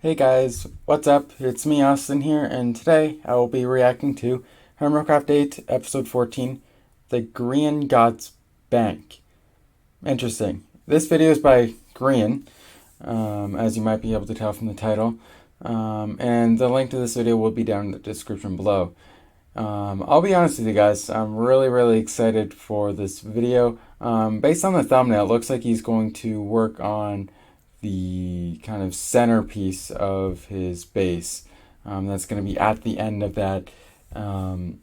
Hey guys, what's up? It's me, Austin here, and today I will be reacting to Hermitcraft 8, Episode 14, the GRIANGOTTS Bank. Interesting. This video is by Grian, as you might be able to tell from the title, and the link to this video will be down in the description below. I'll be honest with you guys, I'm really excited for this video. Based on the thumbnail, it looks like he's going to work on the kind of centerpiece of his base. That's going to be at the end of that kind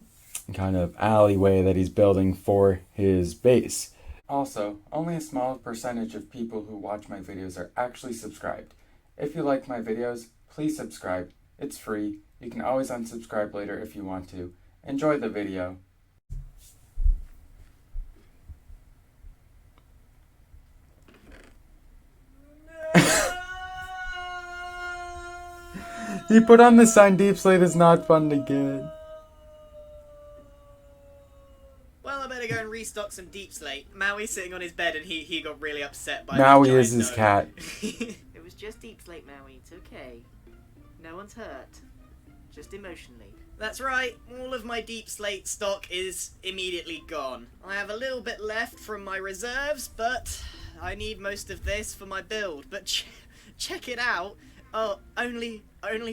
of alleyway that he's building for his base. Also, only a small percentage of people who watch my videos are actually subscribed. If you like my videos, please subscribe. It's free. You can always unsubscribe later if you want to. Enjoy the video. He put on the sign, "Deep Slate is not fun to get." Well, I better go and restock some Deep Slate. Maui's sitting on his bed and he got really upset by Maui this is his giant cat. It was just Deep Slate, Maui. It's okay. No one's hurt. Just emotionally. That's right, all of my Deep Slate stock is immediately gone. I have a little bit left from my reserves, but I need most of this for my build. But check it out. Oh, only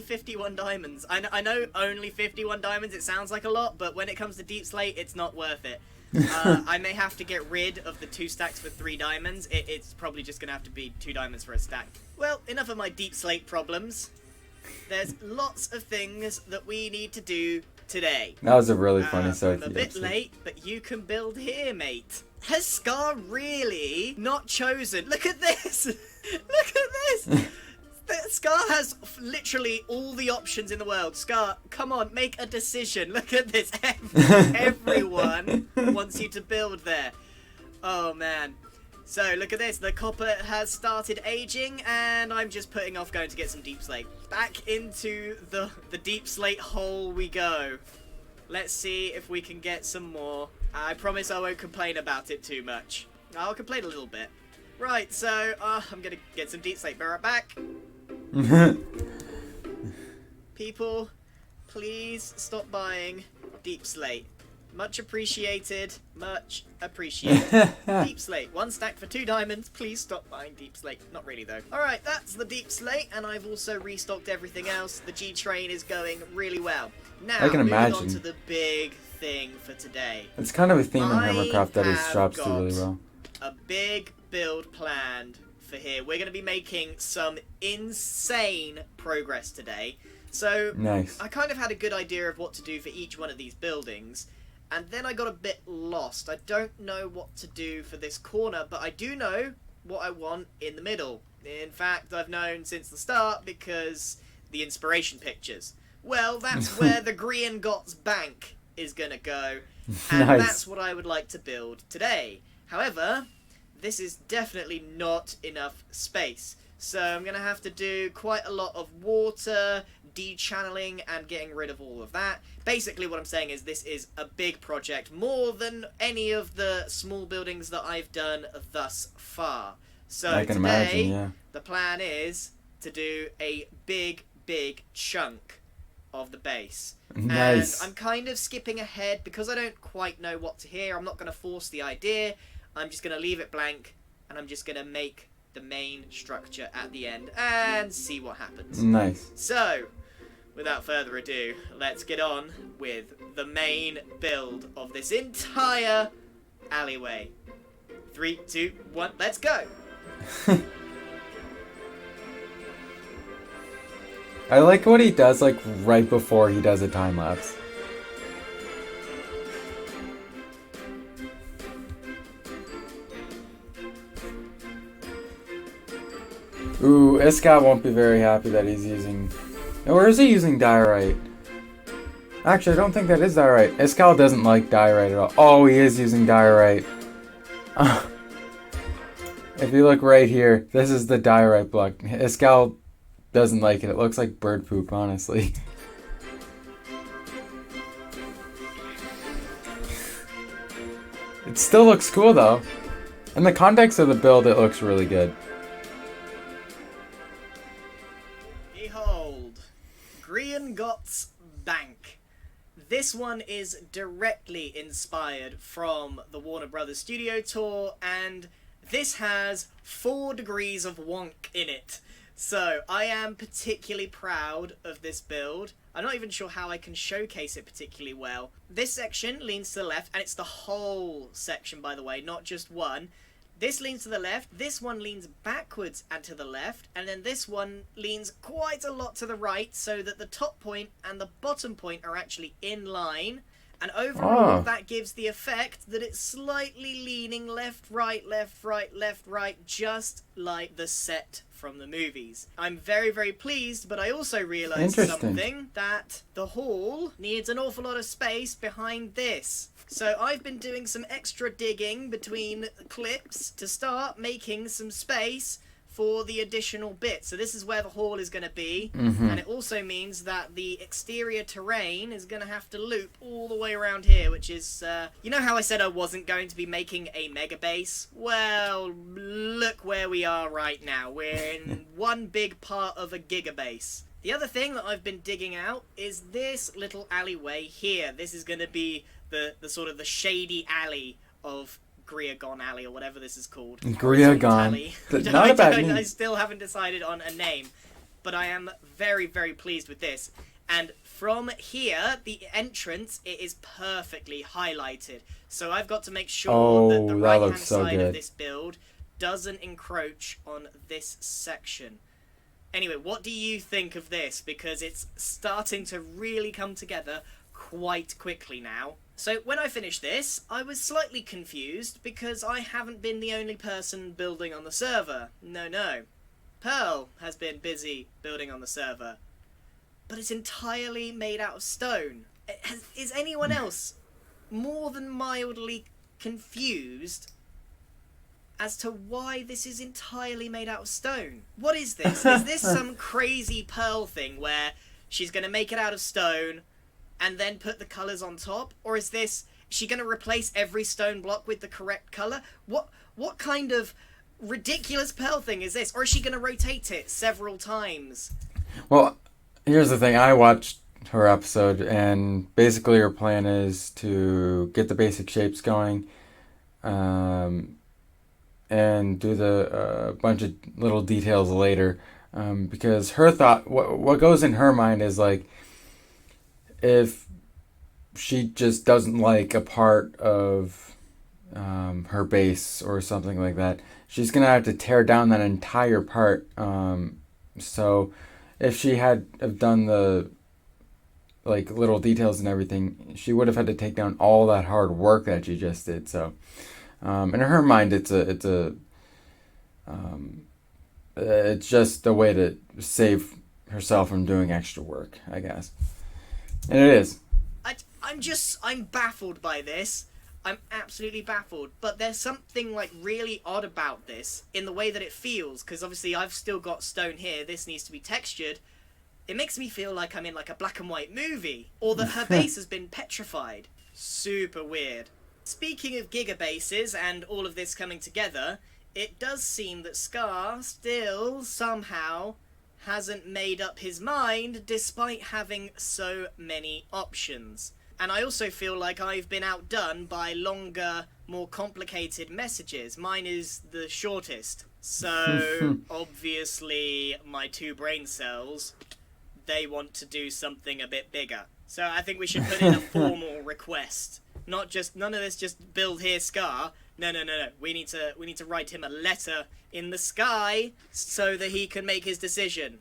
51 diamonds. I know only 51 diamonds, it sounds like a lot, but when it comes to Deep Slate, it's not worth it. I may have to get rid of the 2 stacks for 3 diamonds. It's probably just going to have to be 2 diamonds for a stack. Well, enough of my Deep Slate problems. There's lots of things that we need to do today. That was a really funny start. I'm a bit late, but you can build here, mate. Has Scar really not chosen? Look at this! Look at this! Scar has literally all the options in the world. Scar, come on, make a decision. Look at this. Everyone wants you to build there. Oh, man. So, look at this. The copper has started aging, and I'm just putting off going to get some Deep Slate. Back into the Deep Slate hole we go. Let's see if we can get some more. I promise I won't complain about it too much. I'll complain a little bit. Right, so, I'm going to get some Deep Slate. Be right back. People, please stop buying Deep Slate. Much appreciated. Much appreciated. Deep Slate. 1 stack for 2 diamonds. Please stop buying Deep Slate. Not really, though. Alright, that's the Deep Slate, and I've also restocked everything else. The G-Train is going really well. Now, I can imagine. moving on to the big thing for today. It's kind of a theme in Hermitcraft that his drops do really well. A big build planned for here. We're going to be making some insane progress today. So, nice. I kind of had a good idea of what to do for each one of these buildings, and then I got a bit lost. I don't know what to do for this corner, but I do know what I want in the middle. In fact, I've known since the start because the inspiration pictures. Well, that's where the GRIANGOTTS Bank is going to go, and Nice. That's what I would like to build today. However, this is definitely not enough space. So I'm going to have to do quite a lot of water, de-channeling, and getting rid of all of that. Basically what I'm saying is this is a big project, more than any of the small buildings that I've done thus far. So I can today, imagine, yeah. the plan is to do a big chunk of the base. Nice. And I'm kind of skipping ahead because I don't quite know what to hear. I'm not going to force the idea. I'm just going to leave it blank, and I'm just going to make the main structure at the end and see what happens. Nice. So, without further ado, let's get on with the main build of this entire alleyway. 3, 2, 1, let's go! I like what he does, like, right before he does a time lapse. Ooh, Iska won't be very happy that he's using... Or is he using diorite? Actually, I don't think that is diorite. Iskal doesn't like diorite at all. Oh, he is using diorite. If you look right here, this is the diorite block. Iskal doesn't like it. It looks like bird poop, honestly. It still looks cool, though. In the context of the build, it looks really good. Yeehaw! This one is directly inspired from the Warner Brothers Studio Tour, and this has 4 degrees of wonk in it. So, I am particularly proud of this build. I'm not even sure how I can showcase it particularly well. This section leans to the left, and it's the whole section, by the way, not just one. This leans to the left, this one leans backwards and to the left, and then this one leans quite a lot to the right, so that the top point and the bottom point are actually in line. And overall, that gives the effect that it's slightly leaning left, right, just like the set from the movies. I'm very, very pleased, but I also realised something, that the hall needs an awful lot of space behind this. So I've been doing some extra digging between clips to start making some space for the additional bit. So this is where the hall is going to be, and it also means that the exterior terrain is going to have to loop all the way around here, which is, you know how I said I wasn't going to be making a mega base? Well, look where we are right now. We're in one big part of a gigabase. The other thing that I've been digging out is this little alleyway here. This is going to be the sort of the shady alley of Grian Alley, or whatever this is called. Grian. Not a bad name. I still haven't decided on a name, but I am very, very pleased with this. And from here, the entrance, it is perfectly highlighted. So I've got to make sure that the right-hand side of this build doesn't encroach on this section. Anyway, what do you think of this? Because it's starting to really come together quite quickly now. So when I finished this, I was slightly confused because I haven't been the only person building on the server. No. Pearl has been busy building on the server. But it's entirely made out of stone. Is anyone else more than mildly confused as to why this is entirely made out of stone? What is this? Is this some crazy Pearl thing where she's going to make it out of stone and then put the colours on top? Or is she going to replace every stone block with the correct colour? What kind of ridiculous Pearl thing is this? Or is she going to rotate it several times? Well, here's the thing. I watched her episode, and basically her plan is to get the basic shapes going, and do the bunch of little details later, because her thought, what goes in her mind is like, if she just doesn't like a part of her base or something like that, she's gonna have to tear down that entire part. So if she had have done the like little details and everything, she would have had to take down all that hard work that she just did. So in her mind, it's just a way to save herself from doing extra work, I guess. And it is. I'm baffled by this. I'm absolutely baffled. But there's something like really odd about this in the way that it feels, because obviously I've still got stone here. This needs to be textured. It makes me feel like I'm in like a black and white movie, or that her base has been petrified. Super weird. Speaking of gigabases and all of this coming together, it does seem that Scar still somehow hasn't made up his mind despite having so many options. And I also feel like I've been outdone by longer, more complicated messages. Mine is the shortest. So, obviously, my 2 brain cells, they want to do something a bit bigger. So I think we should put in a formal request. None of this just build here Scar. No. We need to write him a letter in the sky so that he can make his decision.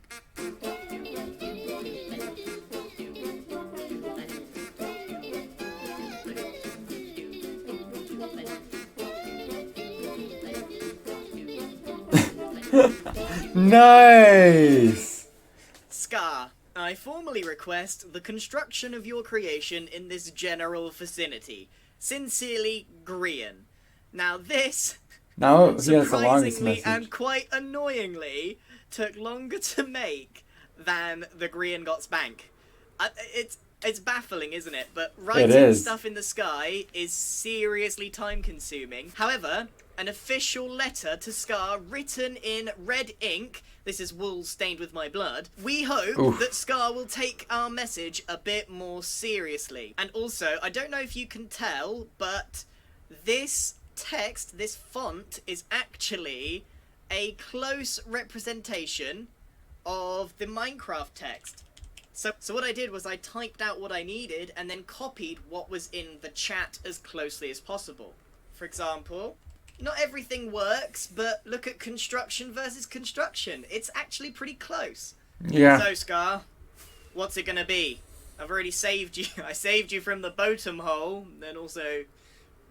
Nice! Scar, I formally request the construction of your creation in this general vicinity. Sincerely, Grian. Now this, surprisingly and quite annoyingly, took longer to make than the GRIANGOTTS bank. It's baffling, isn't it? But It writing is. stuff in the sky is seriously time-consuming. However, an official letter to Scar written in red ink, this is wool stained with my blood, we hope Oof. that Scar will take our message a bit more seriously. And also, I don't know if you can tell, but this text, this font, is actually a close representation of the Minecraft text. So what I did was I typed out what I needed and then copied what was in the chat as closely as possible. For example, not everything works, but look at construction versus construction. It's actually pretty close. Yeah. So, Scar, what's it gonna be? I've already saved you. I saved you from the bottom hole, then also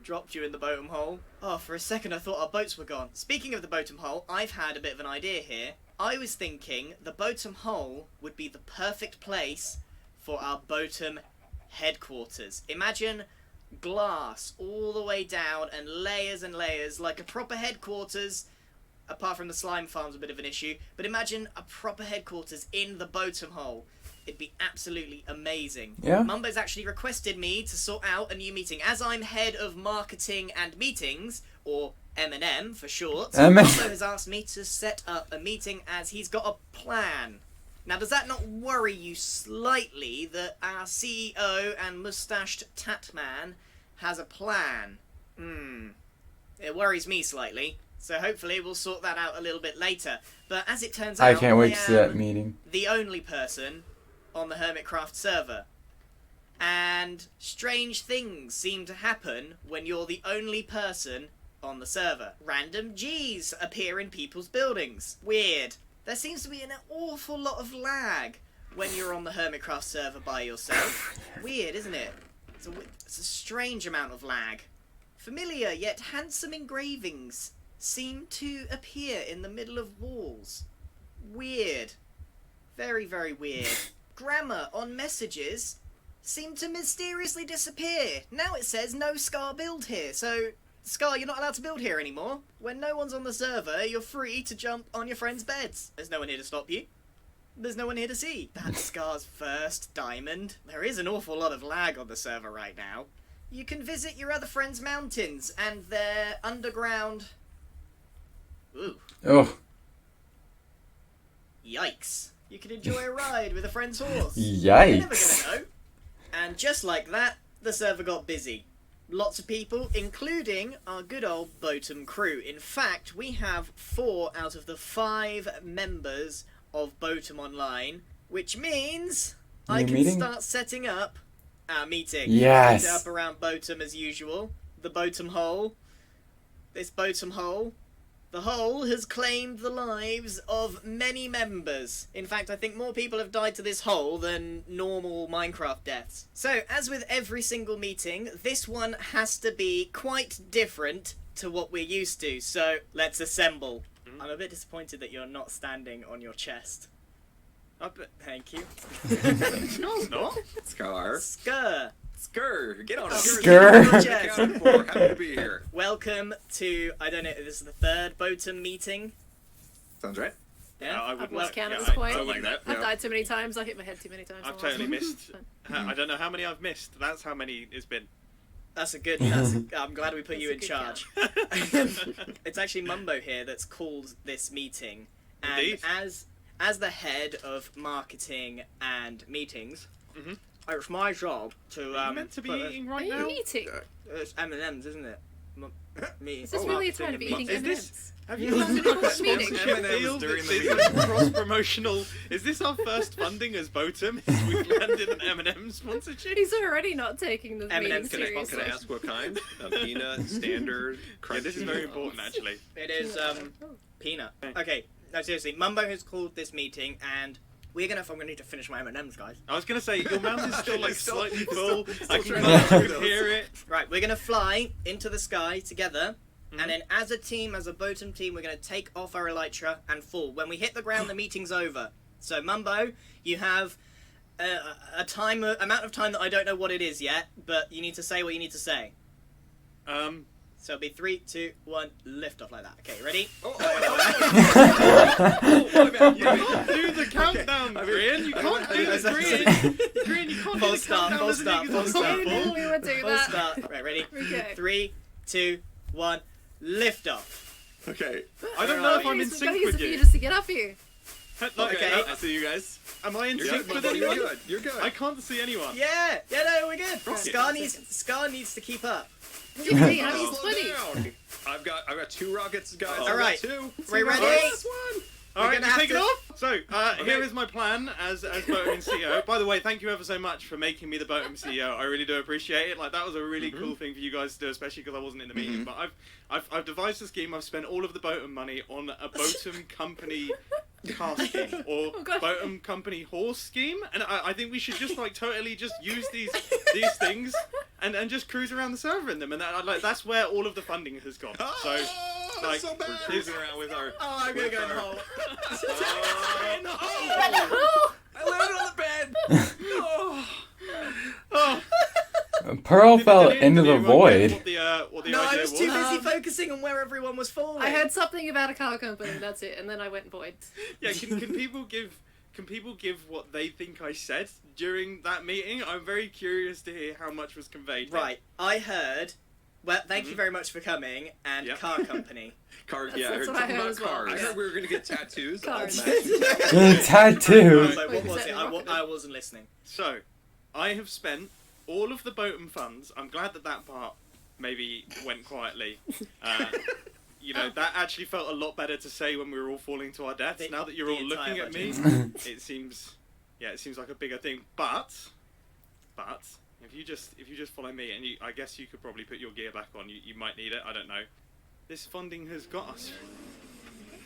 dropped you in the bottom hole. Oh, for a second I thought our boats were gone. Speaking of the bottom hole, I've had a bit of an idea here. I was thinking the bottom hole would be the perfect place for our bottom headquarters. Imagine glass all the way down and layers like a proper headquarters. Apart from the slime farm's a bit of an issue, but imagine a proper headquarters in the bottom hole. It'd be absolutely amazing. Yeah. Mumbo's actually requested me to sort out a new meeting. As I'm head of marketing and meetings, or M&M for short, Mumbo has asked me to set up a meeting as he's got a plan. Now, does that not worry you slightly that our CEO and mustached Tatman has a plan? It worries me slightly. So hopefully we'll sort that out a little bit later. But as it turns out, I can't wait to see that am meeting. the only person on the Hermitcraft server. And strange things seem to happen when you're the only person on the server. Random G's appear in people's buildings. Weird. There seems to be an awful lot of lag when you're on the Hermitcraft server by yourself. Weird, isn't it? It's a strange amount of lag. Familiar yet handsome engravings seem to appear in the middle of walls. Weird. Very, very weird. Grammar on messages seem to mysteriously disappear. Now it says no Scar build here, so Scar, you're not allowed to build here anymore. When no one's on the server, you're free to jump on your friends' beds. There's no one here to stop you. There's no one here to see. That's Scar's first diamond. There is an awful lot of lag on the server right now. You can visit your other friends' mountains and their underground... Ooh. Oh. Yikes. You can enjoy a ride with a friend's horse. Yikes. You're never gonna know. And just like that, the server got busy. Lots of people, including our good old Boatum crew. In fact, we have 4 out of the 5 members of Boatum Online, which means I can start setting up our meeting. Yes. Set up around Boatum as usual. The Boatum hole. This Boatum hole. The hole has claimed the lives of many members. In fact, I think more people have died to this hole than normal Minecraft deaths. So, as with every single meeting, this one has to be quite different to what we're used to. So, let's assemble. I'm a bit disappointed that you're not standing on your chest. Oh, but thank you. No, it's not. Scar. Skur, get on it. Skur. Happy to be here. Welcome to, I don't know, this is the 3rd Boatum meeting. Sounds right. Yeah, I've lost count at this point. I like that. I've died too many times. I hit my head too many times. I've totally missed. I don't know how many I've missed. That's how many it's been. That's a good. I'm glad we put you in charge. It's actually Mumbo here that's called this meeting, and Indeed. as the head of marketing and meetings, it's my job to. Are you meant to be eating right Are now? you eating? It's M&M's, isn't it? Me. Is this really a time to be eating Is M&Ms? this? Have You you have landed to on a do a meeting. sponsorship M&Ms deal? during the This meeting. is cross-promotional. Is this our first funding as Boatum? We've landed an M&M sponsorship? He's already not taking the meeting M&Ms, Can I seriously. ask what kind? A peanut, standard, crunchy? Yeah, this is very important, actually. It is peanut. Okay, no seriously, Mumbo has called this meeting, and I'm gonna need to finish my M&Ms, guys. I was going to say, your mouth is still like Still- slightly still- full. still I can trying kind to of do hear it. Right, we're gonna fly into the sky together, and then as a team, as a Boatum team, we're gonna take off our elytra and fall. When we hit the ground, the meeting's over. So Mumbo, you have amount of time that I don't know what it is yet, but you need to say what you need to say. So it'll be 3, 2, 1, lift off like that. Okay, ready? You can't do the countdown, Grian. You can't do the Grian. Grian, you can't do the countdown. Full stop. I knew we would do Full that. start. Right, ready? Okay. 3, 2, 1, lift off. Okay. I don't know if I'm in We've got to sync use with it for you you. just to get up here. Okay. I see you guys. Am I in You're sync good. with You're anyone? good. You're good. I can't see anyone. Yeah, no, we're good. Right. Scar needs to keep up. What do you mean? I Oh, mean, slow 20. down. I've got 2 rockets, guys. All right. 2. Right, ready? Last one. All right, gonna you have take it to- off. So here is my plan as Boatum CEO. By the way, thank you ever so much for making me the Boatum CEO. I really do appreciate it. Like that was a really cool thing for you guys to do, especially because I wasn't in the meeting. But I've devised a scheme. I've spent all of the Boatum money on a Boatum company car scheme or Oh, God. Boatum company horse scheme, and I think we should just like totally just use these things and just cruise around the server in them, and that's where all of the funding has gone. So. That's so Like, bad. We're cruising around with our. Oh, I'm gonna go in the hole. I landed on the bed. Oh. Pearl fell Did into the anyone get void. What the No, I idea was too busy Um, focusing on where everyone was falling. I heard something about a car company, that's it, and then I went void. Yeah, can people give what they think I said during that meeting? I'm very curious to hear how much was conveyed. Right, I heard. Well, thank you very much for coming, and Yep. car company. Car, That's yeah, I heard what I something heard about as well. cars. I Yeah. heard we were gonna get tattoos. Cars. Oh, man. I was Tattoo. like, what Wait, was is it? that I wasn't listening. So, I have spent all of the Boatum funds. I'm glad that part maybe went quietly. You know, that actually felt a lot better to say when we were all falling to our deaths. The- Now that you're the all looking entire at me, budget. it seems like a bigger thing. But if you just follow me, and I guess you could probably put your gear back on. You might need it. I don't know. This funding has got us.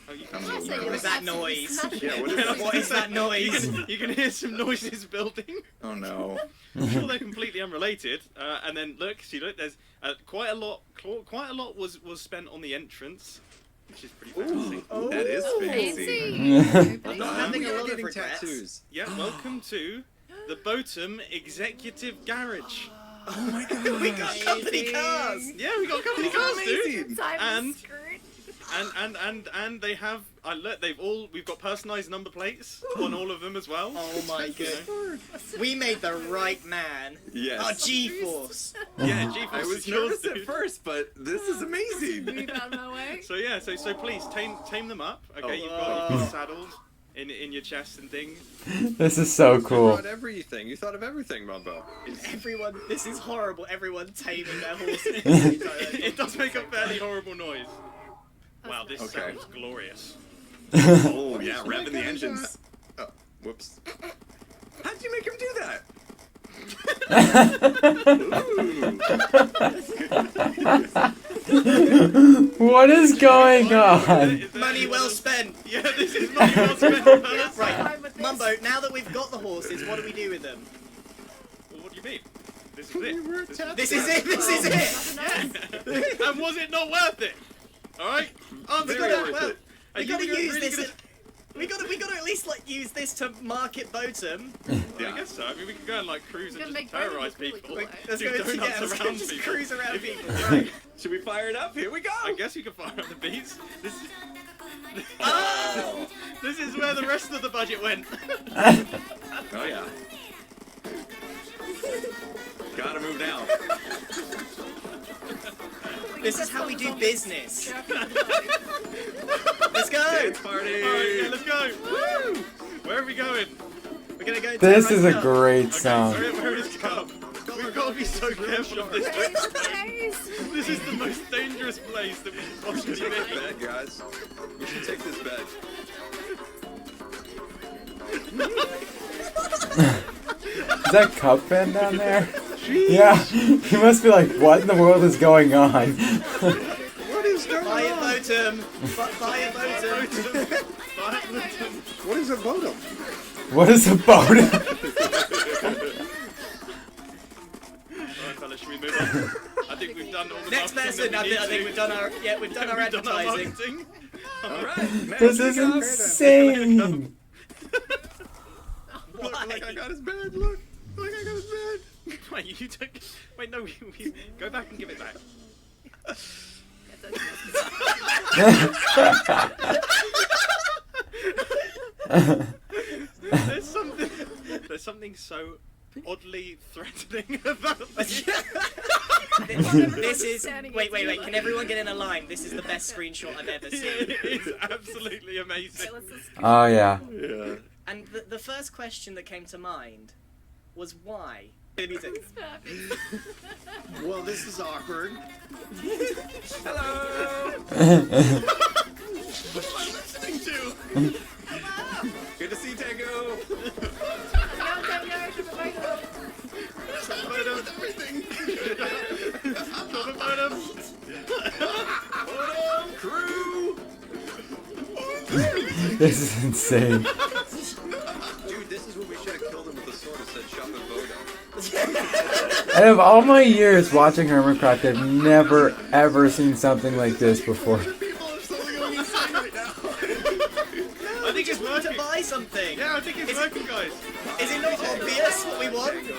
Oh, you can What What is that noise? Yeah, what is that? What is that noise? You can hear some noises building. Oh no. I'm sure they're completely unrelated. And then look, there's quite a lot was spent on the entrance, which is pretty fancy. Oh. That is fancy. I'm I'm having a here lot of getting regrets. tattoos. Yeah, welcome to the Boatum Executive Garage. Oh my god. We got company cars. Yeah, we got company cars, dude. And And they have we've got personalized number plates on all of them as well. Oh my You god. know? We made the right man. Yes. Oh, G-Force. Yeah, GeForce I was is yours, nervous at dude. first, but this is amazing. Move out of my way. So yeah, so please tame them up. Okay, Oh. you've got saddles in your chest and things. This is so You cool. brought everything. You thought of everything, Mumbo. Everyone, this is horrible. Everyone taming their horses. It does make a fairly horrible noise. Wow, this Okay. sounds glorious. Oh yeah, revving the engines. Oh, whoops. How'd you make him do that? What is going on? Is there Money anyone well else- spent. Yeah, this is money well spent. fellas. Right, Fine with this. Mumbo, now that we've got the horses, what do we do with them? Well, what do you mean? This is it. This is it, this is it! Nothing else. And was it not worth it? Alright? We Very gotta, worth it. we gotta use really this. We gotta at least like use this to market Boatum. I guess so. I mean, we could go and like cruise and Gonna just make Brian terrorize look really people. cool, Let's Do go donuts let's go around just people. cruise around If you- people. Right. Should we fire it up? Here we go. I guess you can fire up the beats. Oh! This is where the rest of the budget went. Oh yeah. Gotta move down. This is how we do business. Get up into the party. Let's go! Dance party. Alright, yeah, let's go. Woo! Where are we going? We're gonna go. This is a Right great Okay, sound. where is Cup? We've got to be so careful of this place. Guys. This is the most dangerous place that we could possibly Take this be. bed, guys. We should take this bed. Is that Cup Band down there? Yeah, he must be like, what in the world is going on? What is going Buy a on? Boatum! Buy a Boatum! What is a Bodum? What is a boat? Alright, fellas, should we move on? I think we've done all the Next marketing person, that we I need think to. we've done our we've done our We've done our advertising. marketing. Alright. This is insane. Look, like I got his bed. Look. Like I got his bed. Wait, you took. Wait, no, we go back and give it back. There's something so oddly threatening about this. This is. Wait. Can everyone get in a line? This is the best screenshot I've ever seen. It's absolutely amazing. Oh yeah. Yeah. And the first question that came to mind was why? Well, this is awkward. Hello. What am I listening to? Good to see Tango. Everything. Crew. This is insane. Dude, this is what we should have killed him with the sword instead. Shot the Bodo. Out of all my years watching Hermitcraft, I've never ever seen something like this before. People are suddenly going insane right now. I think it's worth to buy something. Yeah, I think it's working, guys. Is it not obvious what we want? Yeah,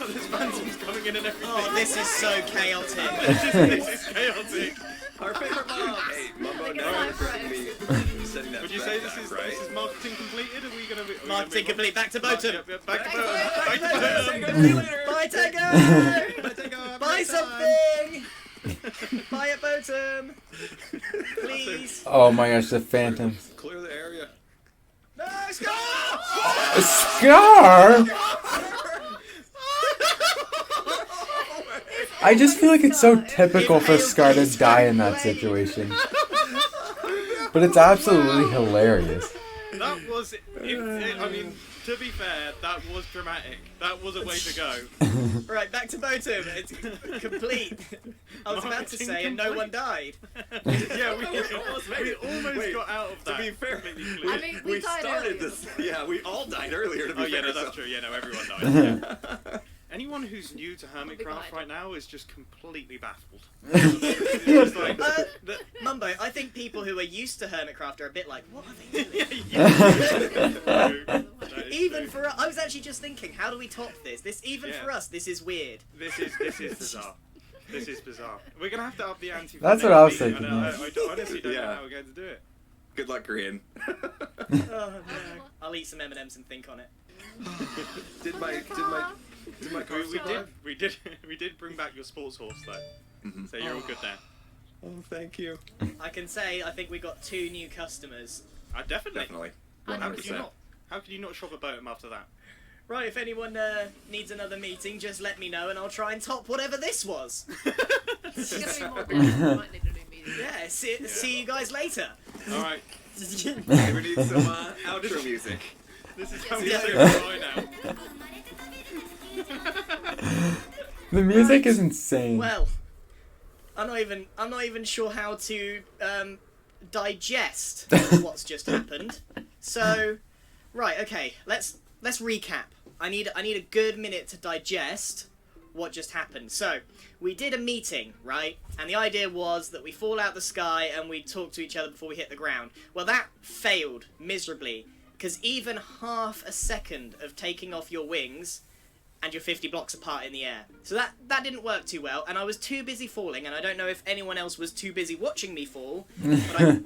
there's phantoms coming in and everything. Oh, this is so chaotic. This is chaotic. Our favorite mom. Hey, Mumbo, now time you're for bringing me setting that Would you back say down, this is right? marketing completed? Are we going to be Marketing complete. Back to Botum. Back to Botum. Back to Buy Tango! Buy something! Buy a Botum! Please! Oh my gosh, the phantoms. Clear the area. No, Scar! A Scar? I just feel like it's so typical for Scar to die in that situation. But it's absolutely hilarious. That was, I mean, to be fair, that was dramatic. That was a way to go. Right, back to Botum. It's complete. I was about to say, and no one died. Yeah, we almost Wait, got out of that. To be fair, completely clear. I mean, we died started earlier. this. Yeah, we all died earlier. To be Oh yeah, fair, no, that's so- true. Yeah, no, everyone died. Yeah. Anyone who's new to Hermitcraft right now is just completely baffled. It's like, Mumbo, I think people who are used to Hermitcraft are a bit like, what are they doing? That is Even true. for us, I was actually just thinking, how do we top this? Even Yeah. for us, this is weird. This is bizarre. This is bizarre. We're gonna have to up the ante. For That's the what next I was meeting, thinking, and yeah. I honestly don't know Yeah. how we're going to do it. Good luck, Grian. Oh no. I'll eat some M&Ms and think on it. Did my car survive? We did bring back your sports horse though, so you're all good there. Oh, thank you. I can say, I think we got 2 new customers. Definitely. Definitely. How could you 100%. not? How could you not shop a Botum after that? Right, if anyone needs another meeting, just let me know and I'll try and top whatever this was. It's gonna be more bad. We might need a new meeting. Yeah, see you guys later. All right. We need some outro music. This is how we Yeah. say goodbye now. The music is insane. Well, I'm not even sure how to digest what's just happened. So, right, okay, let's recap. I need a good minute to digest what just happened. So, we did a meeting, right? And the idea was that we fall out the sky and we talk to each other before we hit the ground. Well, that failed miserably, because even half a second of taking off your wings and you're 50 blocks apart in the air. So that didn't work too well, and I was too busy falling, and I don't know if anyone else was too busy watching me fall, but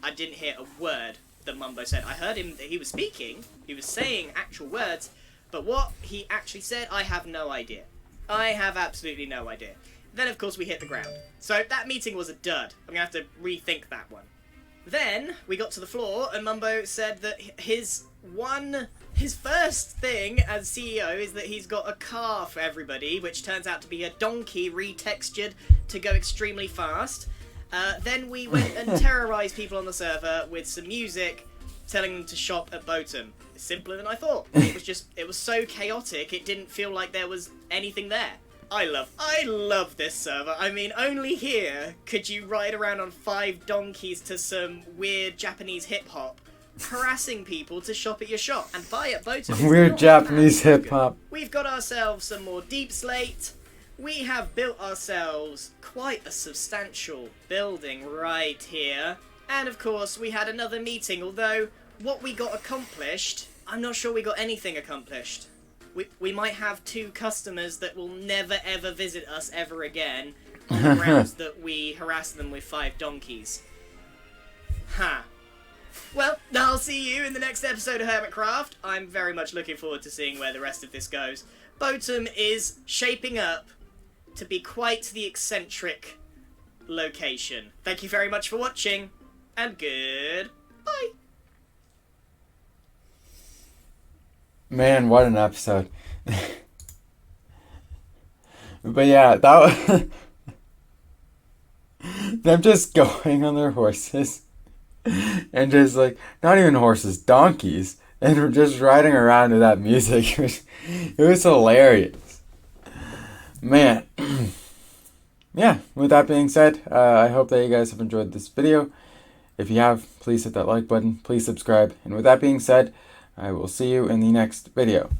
I didn't hear a word that Mumbo said. I heard him, he was speaking, he was saying actual words, but what he actually said, I have no idea. I have absolutely no idea. Then, of course, we hit the ground. So that meeting was a dud. I'm going to have to rethink that one. Then we got to the floor, and Mumbo said that his first thing as CEO is that he's got a car for everybody, which turns out to be a donkey retextured to go extremely fast. Then we went and terrorised people on the server with some music, telling them to shop at Botum. It's simpler than I thought. It was so chaotic, it didn't feel like there was anything there. I love this server. I mean, only here could you ride around on 5 donkeys to some weird Japanese hip-hop, harassing people to shop at your shop and buy at Botum. Weird Japanese hip hop. We've got ourselves some more deep slate. We have built ourselves quite a substantial building right here. And of course, we had another meeting, although what we got accomplished, I'm not sure we got anything accomplished. we might have 2 customers that will never ever visit us ever again on the grounds that we harass them with 5 donkeys. Ha. Well, I'll see you in the next episode of Hermitcraft. I'm very much looking forward to seeing where the rest of this goes. Boatham is shaping up to be quite the eccentric location. Thank you very much for watching, and goodbye. Man, what an episode. But yeah, that was them just going on their horses and just like, not even horses, donkeys, and we're just riding around to that music. It was hilarious. Man. Yeah, with that being said, I hope that you guys have enjoyed this video. If you have, please hit that like button, please subscribe, and with that being said, I will see you in the next video.